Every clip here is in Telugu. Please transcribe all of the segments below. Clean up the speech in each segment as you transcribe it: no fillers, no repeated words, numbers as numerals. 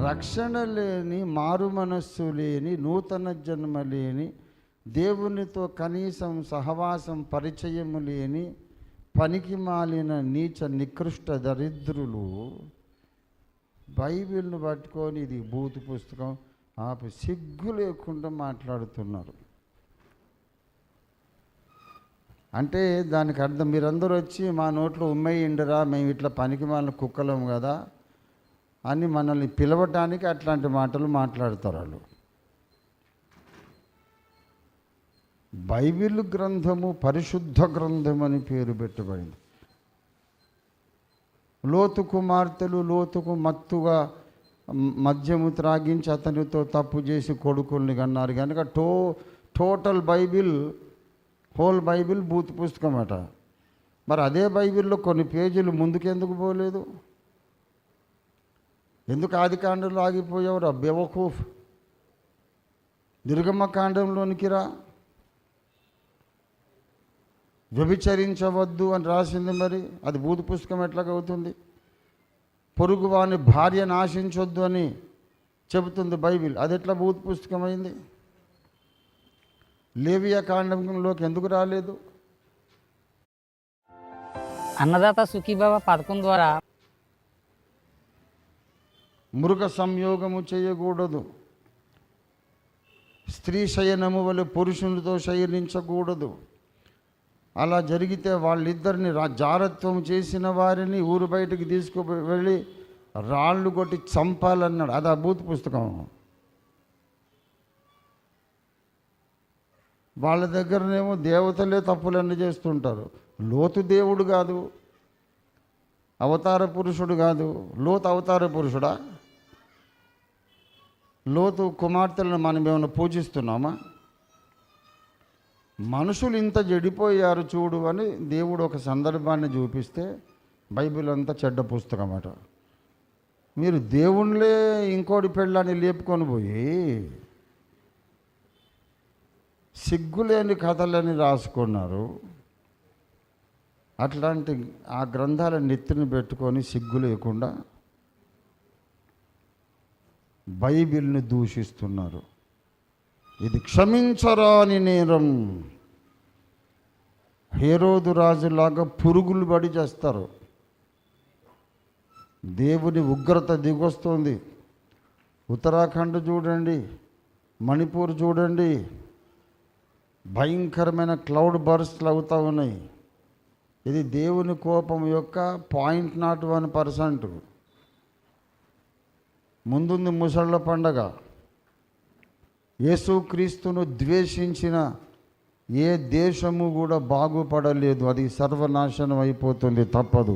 రక్షణ లేని, మారు మనస్సు లేని, నూతన జన్మ లేని, దేవునితో కనీసం సహవాసం పరిచయము లేని, పనికి మాలిన నీచ నికృష్ట దరిద్రులు బైబిల్ను పట్టుకొని ఇది బూతు పుస్తకం సిగ్గు లేకుండా మాట్లాడుతున్నారు. అంటే దానికి అర్థం, మీరందరూ వచ్చి మా నోట్లో ఉమ్మేయండిరా, మేము ఇట్లా పనికి మాలిన కుక్కలం కదా అని మనల్ని పిలవటానికి అట్లాంటి మాటలు మాట్లాడతారు వాళ్ళు. బైబిల్ గ్రంథము పరిశుద్ధ గ్రంథం అని పేరు పెట్టబడింది. లోతు కుమార్తెలు లోతుకు మత్తుగా మద్యము త్రాగించి అతనితో తప్పు చేసి కొడుకుల్ని కన్నారు కనుక total Bible, whole Bible booth పుస్తకం అట. మరి అదే బైబిల్లో కొన్ని పేజీలు ముందుకెందుకు పోలేదు? ఎందుకు ఆది కాండంలో ఆగిపోయావురా బెవకూఫ్? నిర్గమ కాండంలోనికి రా. వ్యభిచరించవద్దు అని రాసింది, మరి అది బూతు పుస్తకం ఎట్లాగవుతుంది? పొరుగు వాని భార్యను ఆశించొద్దు అని చెబుతుంది బైబిల్, అది ఎట్లా బూతు పుస్తకం అయింది? లేవియా కాండంలోకి ఎందుకు రాలేదు? అన్నదాత సుఖీభవ పథకం ద్వారా మృగ సంయోగము చేయకూడదు, స్త్రీ శయనము వలె పురుషునితో శయనించకూడదు. అలా జరిగితే వాళ్ళిద్దరిని జారత్వం చేసిన వారిని ఊరు బయటకు తీసుకువెళ్ళి రాళ్ళు కొట్టి చంపాలన్నాడు. అది ఆ బూతు పుస్తకం. వాళ్ళ దగ్గరనేమో దేవతలే తప్పులన్నీ చేస్తుంటారు. లోతు దేవుడు కాదు, అవతార పురుషుడు కాదు. లోతు అవతార పురుషుడా? లోతు కుమార్తెలను మనం ఏమైనా పూజిస్తున్నామా? మనుషులు ఇంత చెడిపోయారు చూడు అని దేవుడు ఒక సందర్భాన్ని చూపిస్తే బైబిల్ అంతా చెడ్డ పుస్తకం అట. మీరు దేవుళ్ళే ఇంకోటి పెళ్ళాన్ని లేపుకొని పోయి సిగ్గులేని కథలని రాసుకున్నారు. అట్లాంటి ఆ గ్రంథాల నెత్తిని పెట్టుకొని సిగ్గు లేకుండా బైబిల్ని దూషిస్తున్నారు. ఇది క్షమించరాని నేరం. హేరోదు రాజులాగా పురుగులు పడి చేస్తారు. దేవుని ఉగ్రత దిగొస్తుంది. ఉత్తరాఖండ్ చూడండి, మణిపూర్ చూడండి, భయంకరమైన క్లౌడ్ బర్స్ట్లు అవుతూ ఉన్నాయి. ఇది దేవుని కోపం యొక్క 0.01%. ముందుంది ముసళ్ళ పండగ. యేసుక్రీస్తును ద్వేషించిన ఏ దేశము కూడా బాగుపడలేదు. అది సర్వనాశనం అయిపోతుంది, తప్పదు.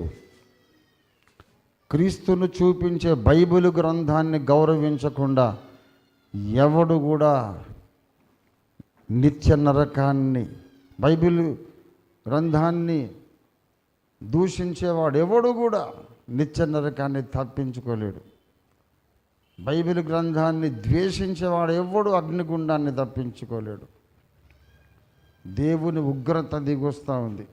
క్రీస్తును చూపించే బైబిల్ గ్రంథాన్ని గౌరవించకుండా ఎవడు కూడా నిత్య నరకాన్ని, బైబిల్ గ్రంథాన్ని దూషించేవాడు ఎవడు కూడా నిత్య నరకాన్ని తప్పించుకోలేడు. బైబిల్ గ్రంథాన్ని ద్వేషించేవాడు ఎవడు అగ్నిగుండాన్ని తప్పించుకోలేడు. దేవుని ఉగ్రత దిగొస్తూ ఉంది.